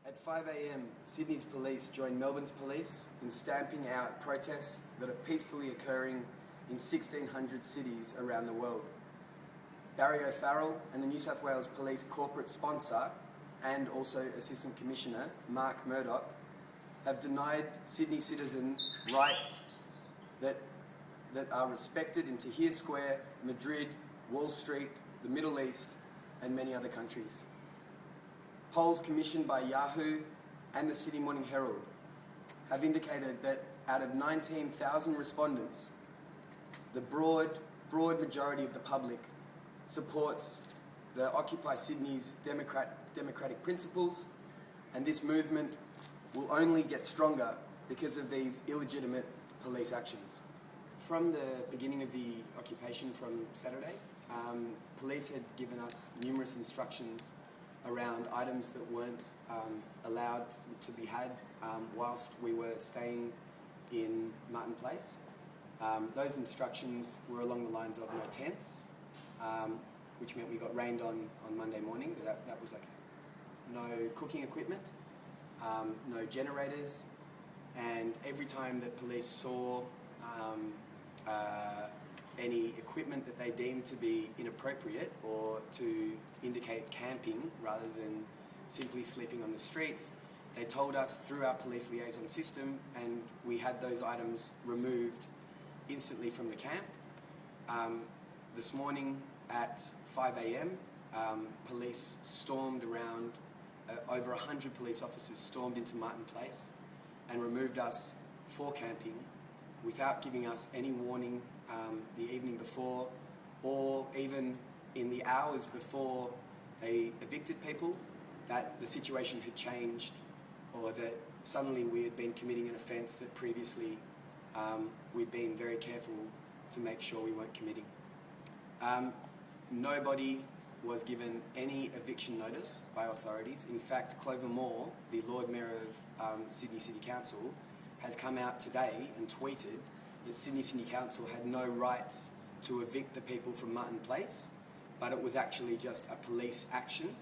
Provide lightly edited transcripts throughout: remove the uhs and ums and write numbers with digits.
At 5 a.m, Sydney's police joined Melbourne's police in stamping out protests that are peacefully occurring in 1,600 cities around the world. Barry O'Farrell and the New South Wales Police corporate sponsor and also Assistant Commissioner Mark Murdoch have denied Sydney citizens rights that are respected in Tahrir Square, Madrid, Wall Street, the Middle East and many other countries. Polls commissioned by Yahoo and the Sydney Morning Herald have indicated that out of 19,000 respondents, the broad majority of the public supports the Occupy Sydney's democratic principles, and this movement will only get stronger because of these illegitimate police actions. From the beginning of the occupation from Saturday, police had given us numerous instructions around items that weren't allowed to be had whilst we were staying in Martin Place. Those instructions were along the lines of no tents, which meant we got rained on Monday morning, but that was okay. No cooking equipment, no generators, and every time that police saw any equipment that they deemed to be inappropriate or to indicate camping rather than simply sleeping on the streets, they told us through our police liaison system, and we had those items removed instantly from the camp. This morning at 5 a.m, police stormed around, over 100 police officers stormed into Martin Place and removed us for camping without giving us any warning the evening before, or even in the hours before they evicted people, that the situation had changed, or that suddenly we had been committing an offence that previously we'd been very careful to make sure we weren't committing. Nobody was given any eviction notice by authorities. In fact, Clover Moore, the Lord Mayor of Sydney City Council, has come out today and tweeted that Sydney City Council had no rights to evict the people from Martin Place, but it was actually just a police action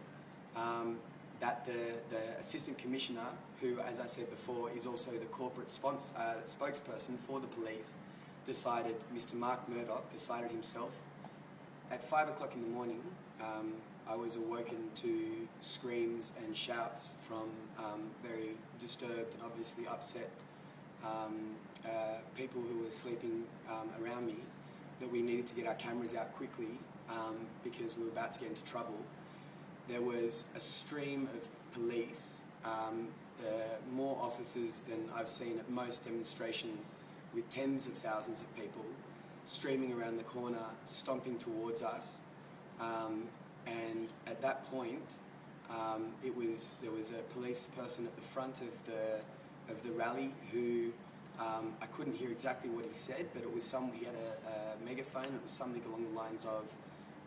that the Assistant Commissioner, who, as I said before, is also the corporate spokesperson for the police, decided, Mr. Mark Murdoch decided himself. At 5 o'clock in the morning, I was awoken to screams and shouts from very disturbed and obviously upset people who were sleeping around me, that we needed to get our cameras out quickly because we were about to get into trouble. There was a stream of police, more officers than I've seen at most demonstrations, with tens of thousands of people streaming around the corner, stomping towards us. And at that point, there was a police person at the front of the rally who I couldn't hear exactly what he said, but it was he had a megaphone. It was something along the lines of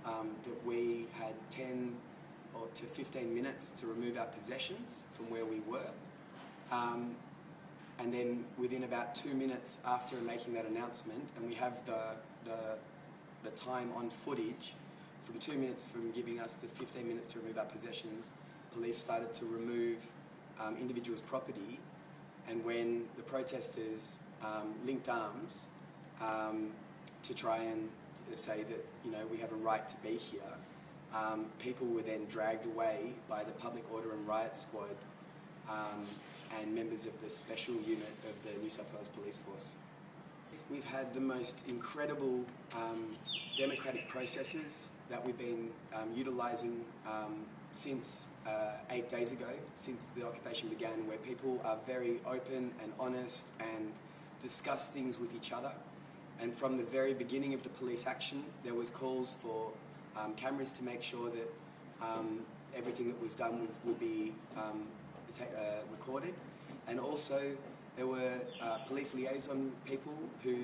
that we had 10 or to 15 minutes to remove our possessions from where we were. And then within about 2 minutes after making that announcement, and we have the time on footage, from 2 minutes from giving us the 15 minutes to remove our possessions, police started to remove individuals' property. And when the protesters linked arms to try and say that, you know, we have a right to be here, people were then dragged away by the Public Order and Riot Squad and members of the special unit of the New South Wales Police Force. We've had the most incredible democratic processes that we've been utilising since 8 days ago, since the occupation began, where people are very open and honest and discuss things with each other. And from the very beginning of the police action, there was calls for cameras to make sure that everything that was done would be recorded. And also there were police liaison people,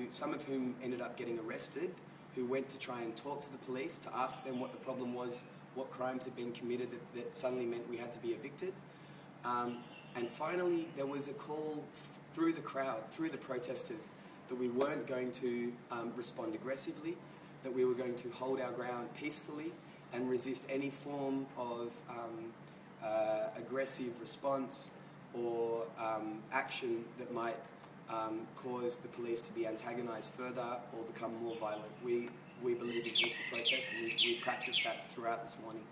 some of whom ended up getting arrested, who went to try and talk to the police to ask them what the problem was, what crimes had been committed that suddenly meant we had to be evicted. And finally, there was a call through the crowd, through the protesters, that we weren't going to respond aggressively, that we were going to hold our ground peacefully and resist any form of aggressive response or action that might cause the police to be antagonised further or become more violent. We believe in peaceful protest, and we practiced that throughout this morning.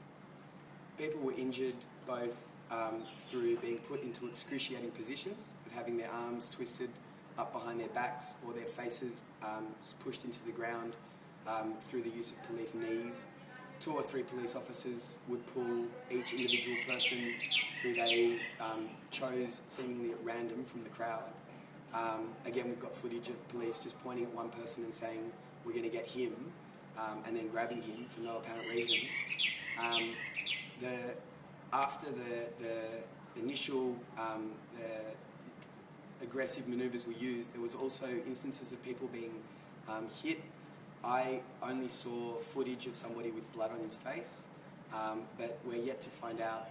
People were injured both through being put into excruciating positions, of having their arms twisted up behind their backs or their faces pushed into the ground through the use of police knees. 2 or 3 police officers would pull each individual person who they chose seemingly at random from the crowd. Again, we've got footage of police just pointing at one person and saying, "We're going to get him," and then grabbing him for no apparent reason. After the initial aggressive manoeuvres were used, there was also instances of people being hit. I only saw footage of somebody with blood on his face, but we're yet to find out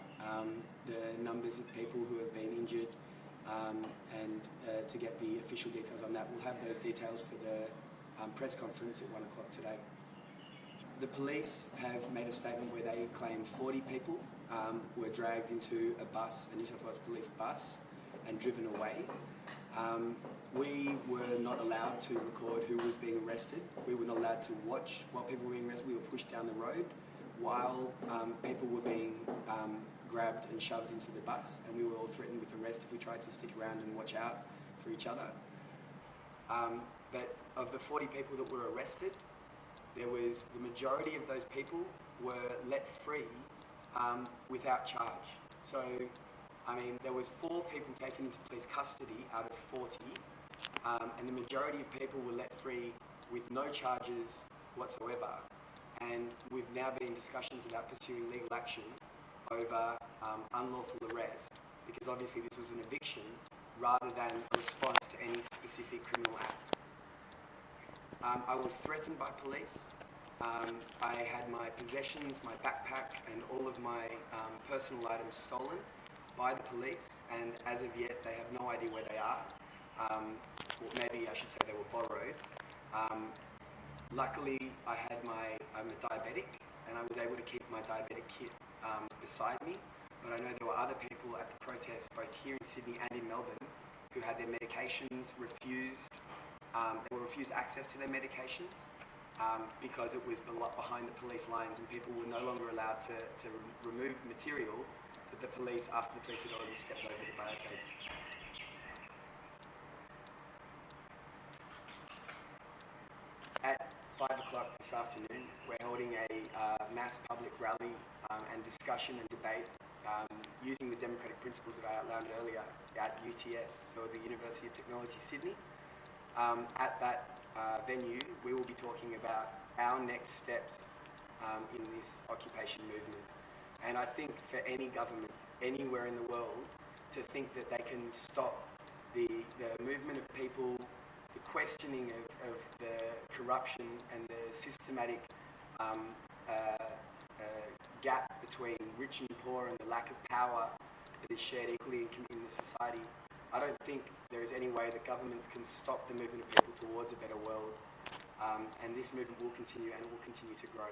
the numbers of people who have been injured, and to get the official details on that. We'll have those details for the press conference at 1 o'clock today. The police have made a statement where they claim 40 people were dragged into a bus, a New South Wales police bus, and driven away. We were not allowed to record who was being arrested. We were not allowed to watch while people were being arrested. We were pushed down the road while people were being grabbed and shoved into the bus, and we were all threatened with arrest if we tried to stick around and watch out for each other. But of the 40 people that were arrested, the majority of those people were let free without charge. So, there was 4 people taken into police custody out of 40, and the majority of people were let free with no charges whatsoever. And we've now been in discussions about pursuing legal action over unlawful arrest, because obviously this was an eviction rather than a response to any specific criminal act. I was threatened by police. I had my possessions, my backpack, and all of my personal items stolen by the police, and as of yet they have no idea where they are. Well, maybe I should say they were borrowed. Luckily, I'm a diabetic, and I was able to keep my diabetic kit beside me, but I know there were other people at the protest, both here in Sydney and in Melbourne, who had their medications refused. They were refused access to their medications because it was behind the police lines, and people were no longer allowed to remove material that the police, after the police had already stepped over the barricades. At 5 o'clock this afternoon, we're holding a mass public rally and discussion and debate using the democratic principles that I outlined earlier at UTS, so the University of Technology, Sydney. At that venue, we will be talking about our next steps in this occupation movement. And I think for any government anywhere in the world to think that they can stop the movement of people, the questioning of the corruption and the systematic gap between rich and poor and the lack of power that is shared equally in the society, I don't think there is any way that governments can stop the movement of people towards a better world. And this movement will continue and will continue to grow.